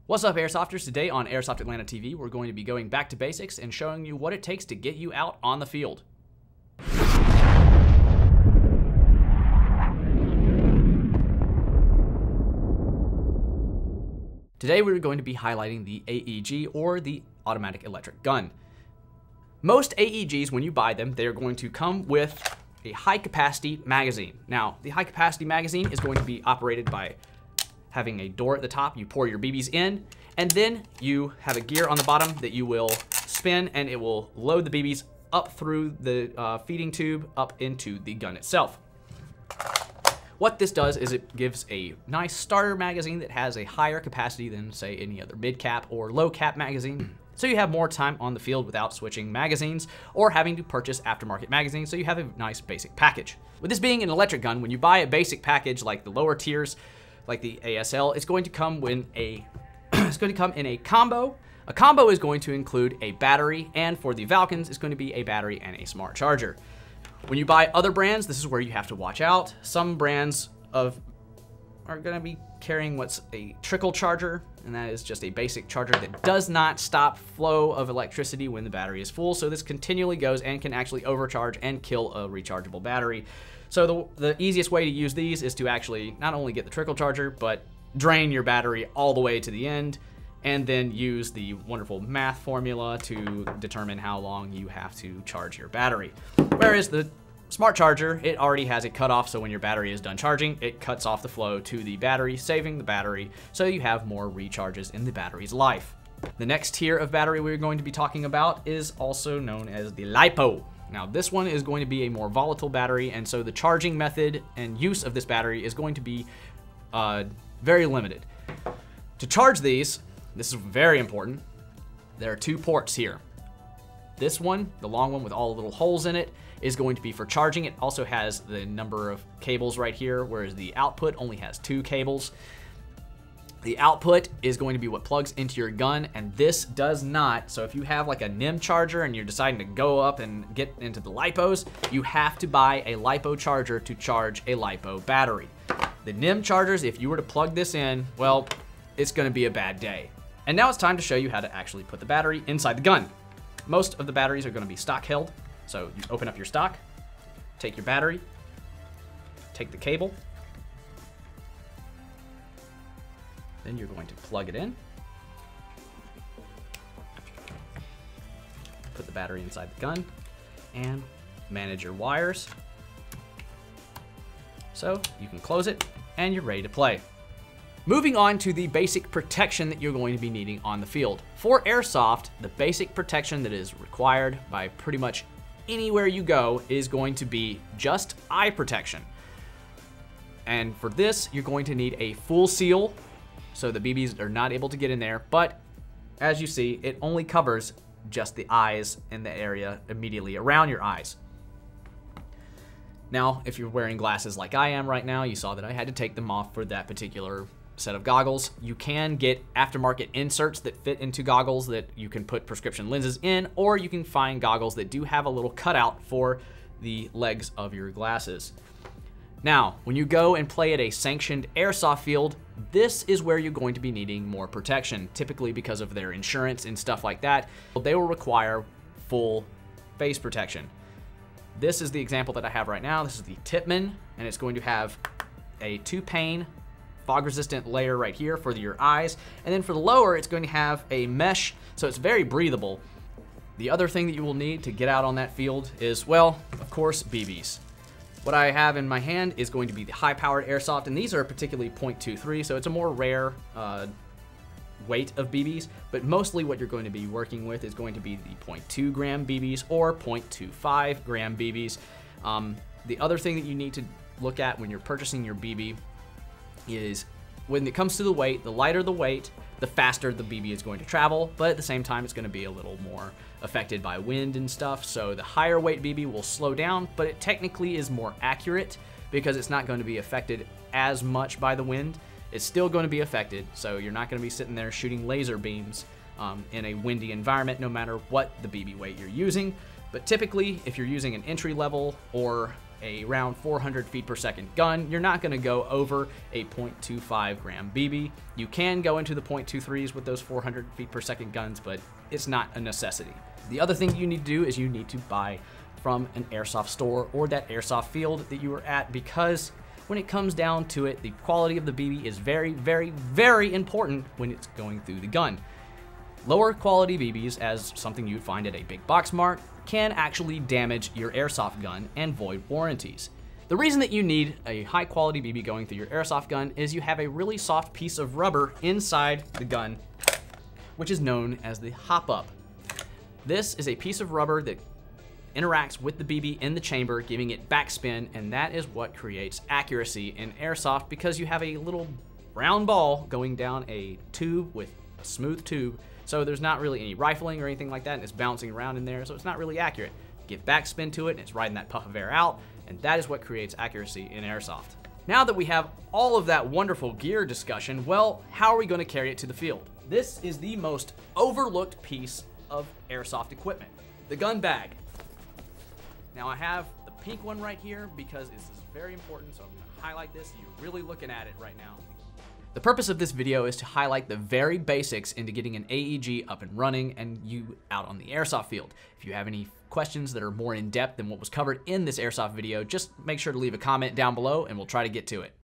What's up, Airsofters? Today on Airsoft Atlanta TV, we're going to be going back to basics and showing you what it takes to get you out on the field. Today we're going to be highlighting the AEG, or the automatic electric gun. Most AEGs, when you buy them, they're going to come with a high capacity magazine. Now, the high capacity magazine is going to be operated by having a door at the top. You pour your BBs in, and then you have a gear on the bottom that you will spin, and it will load the BBs up through the feeding tube up into the gun itself. What this does is it gives a nice starter magazine that has a higher capacity than, say, any other mid-cap or low-cap magazine. So you have more time on the field without switching magazines or having to purchase aftermarket magazines, so you have a nice basic package. With this being an electric gun, when you buy a basic package like the lower tiers, like the ASL, it's going to come in a combo. A combo is going to include a battery, and for the Falcons, it's going to be a battery and a smart charger. When you buy other brands, this is where you have to watch out. Some brands are going to be carrying what's a trickle charger, and that is just a basic charger that does not stop flow of electricity when the battery is full. So this continually goes and can actually overcharge and kill a rechargeable battery. So the easiest way to use these is to actually not only get the trickle charger, but drain your battery all the way to the end, and then use the wonderful math formula to determine how long you have to charge your battery. Whereas the smart charger, it already has it cut off, so when your battery is done charging, it cuts off the flow to the battery, saving the battery, so you have more recharges in the battery's life. The next tier of battery we're going to be talking about is also known as the Lipo. Now, this one is going to be a more volatile battery, and so the charging method and use of this battery is going to be very limited. To charge these, this is very important, there are two ports here. This one, the long one with all the little holes in it, is going to be for charging. It also has the number of cables right here, whereas the output only has 2 cables. The output is going to be what plugs into your gun, and this does not. So if you have like a NIM charger and you're deciding to go up and get into the LiPos, you have to buy a LiPo charger to charge a LiPo battery. The NIM chargers, if you were to plug this in, well, it's going to be a bad day. And now it's time to show you how to actually put the battery inside the gun. Most of the batteries are going to be stock held. So you open up your stock, take your battery, take the cable, then you're going to plug it in, put the battery inside the gun, and manage your wires. So you can close it, and you're ready to play. Moving on to the basic protection that you're going to be needing on the field. For Airsoft, the basic protection that is required by pretty much anywhere you go is going to be just eye protection. And for this, you're going to need a full seal, so the BBs are not able to get in there, but as you see, it only covers just the eyes and the area immediately around your eyes. Now, if you're wearing glasses like I am right now, you saw that I had to take them off for that particular set of goggles. You can get aftermarket inserts that fit into goggles that you can put prescription lenses in, or you can find goggles that do have a little cutout for the legs of your glasses. Now, when you go and play at a sanctioned airsoft field, this is where you're going to be needing more protection, typically because of their insurance and stuff like that. They will require full face protection. This is the example that I have right now. This is the Tipman, and it's going to have a 2-pane fog-resistant layer right here for your eyes, and then for the lower, it's going to have a mesh, so it's very breathable. The other thing that you will need to get out on that field is, well, of course, BBs. What I have in my hand is going to be the high-powered Airsoft, and these are particularly .23, so it's a more rare weight of BBs, but mostly what you're going to be working with is going to be the 0.2 gram BBs or 0.25 gram BBs. The other thing that you need to look at when you're purchasing your BB is when it comes to the weight, the lighter the weight, the faster the BB is going to travel, but at the same time, it's going to be a little more affected by wind and stuff. So the higher weight BB will slow down, but it technically is more accurate because it's not going to be affected as much by the wind. It's still going to be affected, so you're not going to be sitting there shooting laser beams in a windy environment, no matter what the BB weight you're using. But typically, if you're using an entry level or around 400 feet per second gun, you're not going to go over a 0.25 gram BB. You can go into the 0.23s with those 400 feet per second guns, but it's not a necessity. The other thing you need to do is you need to buy from an airsoft store or that airsoft field that you are at, because when it comes down to it, the quality of the BB is very, very, very important when it's going through the gun. Lower quality BBs, as something you'd find at a big box mart, can actually damage your airsoft gun and void warranties. The reason that you need a high quality BB going through your airsoft gun is you have a really soft piece of rubber inside the gun, which is known as the hop-up. This is a piece of rubber that interacts with the BB in the chamber, giving it backspin, and that is what creates accuracy in airsoft, because you have a little round ball going down a tube with a smooth tube, so there's not really any rifling or anything like that, and it's bouncing around in there, so it's not really accurate. Give backspin to it, and it's riding that puff of air out, and that is what creates accuracy in airsoft. Now that we have all of that wonderful gear discussion, well, how are we going to carry it to the field? This is the most overlooked piece of airsoft equipment, the gun bag. Now I have the pink one right here because this is very important, so I'm going to highlight this so you're really looking at it right now. The purpose of this video is to highlight the very basics into getting an AEG up and running and you out on the airsoft field. If you have any questions that are more in depth than what was covered in this airsoft video, just make sure to leave a comment down below and we'll try to get to it.